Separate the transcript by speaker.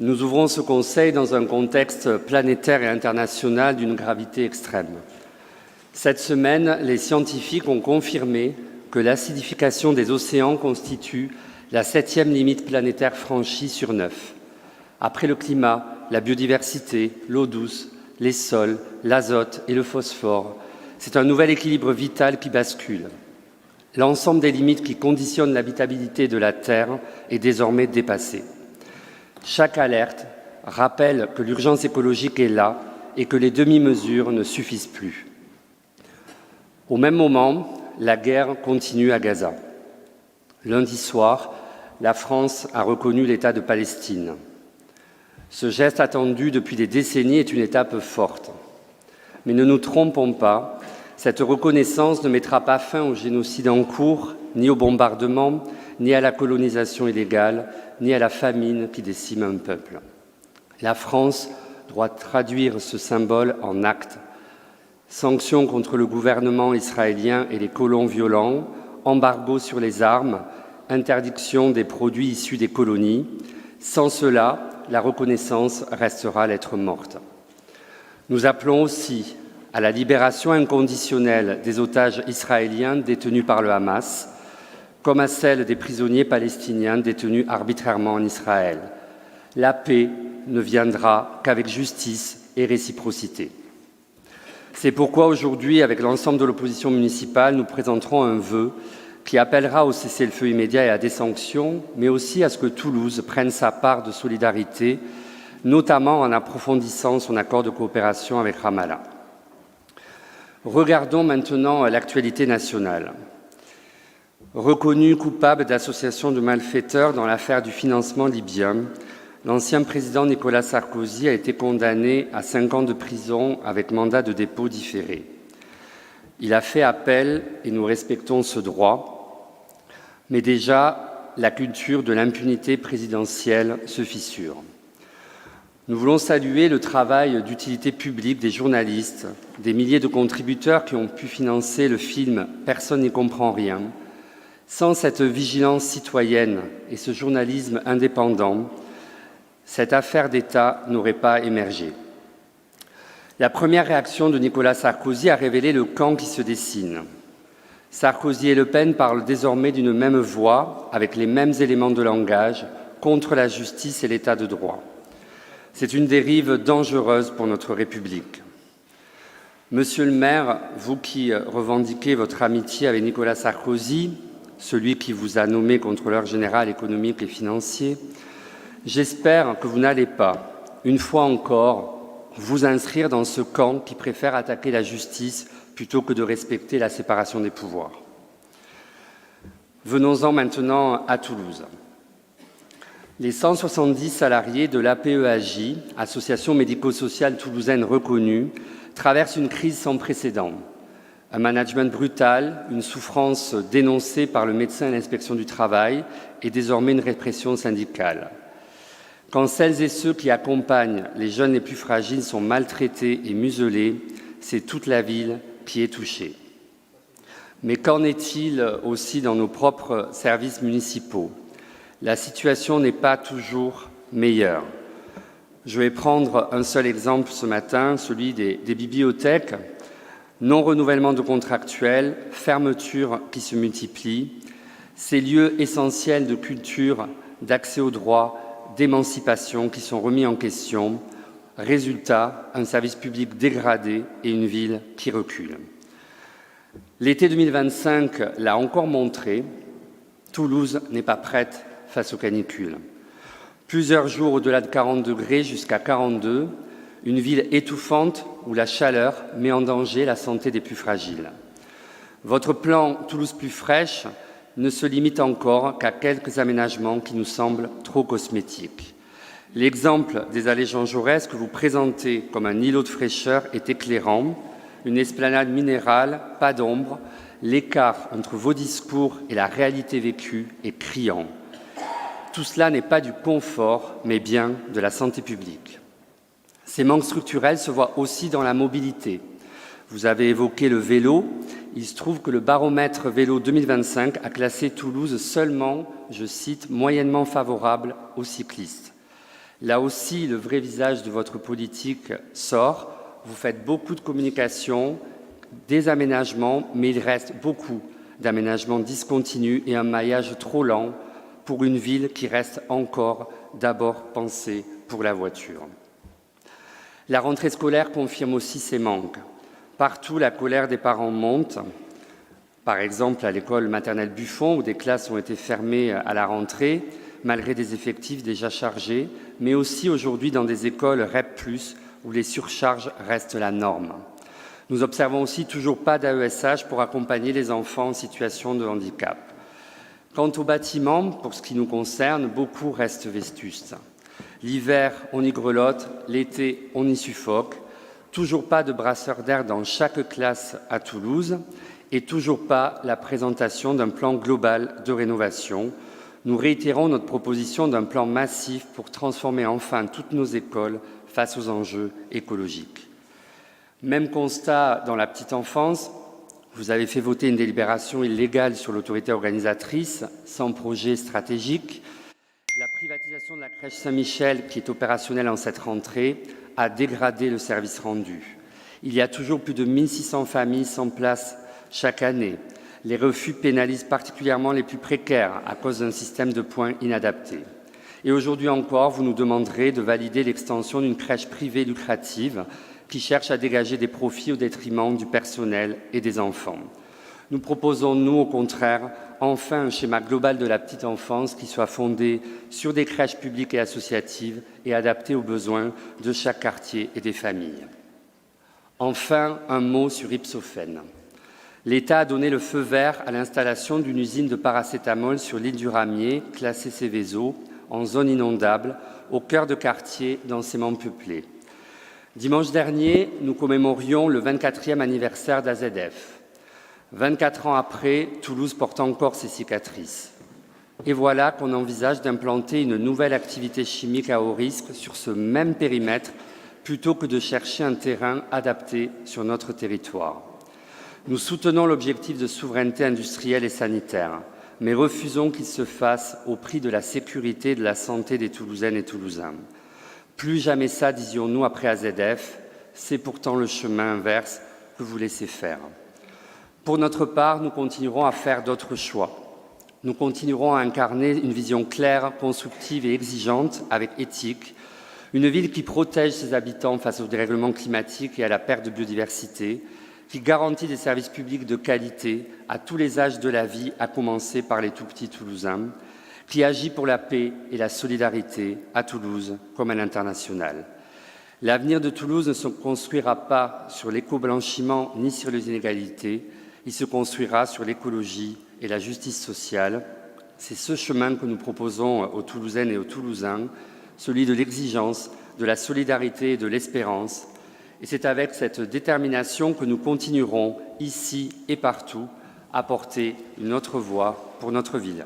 Speaker 1: Nous ouvrons ce Conseil dans un contexte planétaire et international d'une gravité extrême. Cette semaine, les scientifiques ont confirmé que l'acidification des océans constitue la 7e limite planétaire franchie sur 9. Après le climat, la biodiversité, l'eau douce, les sols, l'azote et le phosphore, c'est un nouvel équilibre vital qui bascule. L'ensemble des limites qui conditionnent l'habitabilité de la Terre est désormais dépassé. Chaque alerte rappelle que l'urgence écologique est là et que les demi-mesures ne suffisent plus. Au même moment, la guerre continue à Gaza. Lundi soir, la France a reconnu l'État de Palestine. Ce geste attendu depuis des décennies est une étape forte. Mais ne nous trompons pas, cette reconnaissance ne mettra pas fin au génocide en cours, ni au bombardement, ni à la colonisation illégale, ni à la famine qui décime un peuple. La France doit traduire ce symbole en actes. Sanctions contre le gouvernement israélien et les colons violents, embargo sur les armes, interdiction des produits issus des colonies. Sans cela, la reconnaissance restera lettre morte. Nous appelons aussi à la libération inconditionnelle des otages israéliens détenus par le Hamas, comme à celle des prisonniers palestiniens détenus arbitrairement en Israël. La paix ne viendra qu'avec justice et réciprocité. C'est pourquoi aujourd'hui, avec l'ensemble de l'opposition municipale, nous présenterons un vœu qui appellera au cessez-le-feu immédiat et à des sanctions, mais aussi à ce que Toulouse prenne sa part de solidarité, notamment en approfondissant son accord de coopération avec Ramallah. Regardons maintenant l'actualité nationale. Reconnu coupable d'association de malfaiteurs dans l'affaire du financement libyen, l'ancien président Nicolas Sarkozy a été condamné à 5 ans de prison avec mandat de dépôt différé. Il a fait appel et nous respectons ce droit, mais déjà la culture de l'impunité présidentielle se fissure. Nous voulons saluer le travail d'utilité publique des journalistes, des milliers de contributeurs qui ont pu financer le film « Personne n'y comprend rien ». Sans cette vigilance citoyenne et ce journalisme indépendant, cette affaire d'État n'aurait pas émergé. La première réaction de Nicolas Sarkozy a révélé le camp qui se dessine. Sarkozy et Le Pen parlent désormais d'une même voix, avec les mêmes éléments de langage, contre la justice et l'État de droit. C'est une dérive dangereuse pour notre République. Monsieur le maire, vous qui revendiquez votre amitié avec Nicolas Sarkozy, celui qui vous a nommé contrôleur général économique et financier, j'espère que vous n'allez pas, une fois encore, vous inscrire dans ce camp qui préfère attaquer la justice plutôt que de respecter la séparation des pouvoirs. Venons-en maintenant à Toulouse. Les 170 salariés de l'APEAJ, association médico-sociale toulousaine reconnue, traversent une crise sans précédent. Un management brutal, une souffrance dénoncée par le médecin et l'inspection du travail et désormais une répression syndicale. Quand celles et ceux qui accompagnent les jeunes les plus fragiles sont maltraités et muselés, c'est toute la ville qui est touchée. Mais qu'en est-il aussi dans nos propres services municipaux ? La situation n'est pas toujours meilleure. Je vais prendre un seul exemple ce matin, celui des bibliothèques. Non-renouvellement de contractuels, fermetures qui se multiplient, ces lieux essentiels de culture, d'accès aux droits, d'émancipation qui sont remis en question. Résultat, un service public dégradé et une ville qui recule. L'été 2025 l'a encore montré, Toulouse n'est pas prête face aux canicules. Plusieurs jours au-delà de 40 degrés jusqu'à 42, une ville étouffante où la chaleur met en danger la santé des plus fragiles. Votre plan Toulouse plus fraîche ne se limite encore qu'à quelques aménagements qui nous semblent trop cosmétiques. L'exemple des allées Jean Jaurès que vous présentez comme un îlot de fraîcheur est éclairant. Une esplanade minérale, pas d'ombre. L'écart entre vos discours et la réalité vécue est criant. Tout cela n'est pas du confort, mais bien de la santé publique. Ces manques structurels se voient aussi dans la mobilité. Vous avez évoqué le vélo. Il se trouve que le baromètre vélo 2025 a classé Toulouse seulement, je cite, « moyennement favorable aux cyclistes ». Là aussi, le vrai visage de votre politique sort. Vous faites beaucoup de communication, des aménagements, mais il reste beaucoup d'aménagements discontinus et un maillage trop lent pour une ville qui reste encore d'abord pensée pour la voiture. La rentrée scolaire confirme aussi ces manques. Partout, la colère des parents monte. Par exemple, à l'école maternelle Buffon, où des classes ont été fermées à la rentrée, malgré des effectifs déjà chargés, mais aussi aujourd'hui dans des écoles REP+, où les surcharges restent la norme. Nous observons aussi toujours pas d'AESH pour accompagner les enfants en situation de handicap. Quant aux bâtiments, pour ce qui nous concerne, beaucoup restent vétustes. L'hiver, on y grelotte, l'été, on y suffoque. Toujours pas de brasseur d'air dans chaque classe à Toulouse et toujours pas la présentation d'un plan global de rénovation. Nous réitérons notre proposition d'un plan massif pour transformer enfin toutes nos écoles face aux enjeux écologiques. Même constat dans la petite enfance. Vous avez fait voter une délibération illégale sur l'autorité organisatrice, sans projet stratégique. La privatisation de la crèche Saint-Michel, qui est opérationnelle en cette rentrée, a dégradé le service rendu. Il y a toujours plus de 1600 familles sans place chaque année. Les refus pénalisent particulièrement les plus précaires à cause d'un système de points inadapté. Et aujourd'hui encore, vous nous demanderez de valider l'extension d'une crèche privée lucrative qui cherche à dégager des profits au détriment du personnel et des enfants. Nous proposons, nous, au contraire, enfin un schéma global de la petite enfance qui soit fondé sur des crèches publiques et associatives et adapté aux besoins de chaque quartier et des familles. Enfin, un mot sur Ipsophène. L'État a donné le feu vert à l'installation d'une usine de paracétamol sur l'île du Ramier, classée Céveso, en zone inondable, au cœur de quartiers densément peuplés. Dimanche dernier, nous commémorions le 24e anniversaire d'AZF. 24 ans après, Toulouse porte encore ses cicatrices. Et voilà qu'on envisage d'implanter une nouvelle activité chimique à haut risque sur ce même périmètre, plutôt que de chercher un terrain adapté sur notre territoire. Nous soutenons l'objectif de souveraineté industrielle et sanitaire, mais refusons qu'il se fasse au prix de la sécurité et de la santé des Toulousaines et Toulousains. Plus jamais ça, disions-nous après AZF, c'est pourtant le chemin inverse que vous laissez faire. Pour notre part, nous continuerons à faire d'autres choix. Nous continuerons à incarner une vision claire, constructive et exigeante, avec éthique, une ville qui protège ses habitants face au dérèglement climatique et à la perte de biodiversité, qui garantit des services publics de qualité à tous les âges de la vie, à commencer par les tout-petits Toulousains, qui agit pour la paix et la solidarité à Toulouse comme à l'international. L'avenir de Toulouse ne se construira pas sur l'éco-blanchiment ni sur les inégalités, il se construira sur l'écologie et la justice sociale. C'est ce chemin que nous proposons aux Toulousaines et aux Toulousains, celui de l'exigence, de la solidarité et de l'espérance. Et c'est avec cette détermination que nous continuerons, ici et partout, à porter une autre voix pour notre ville.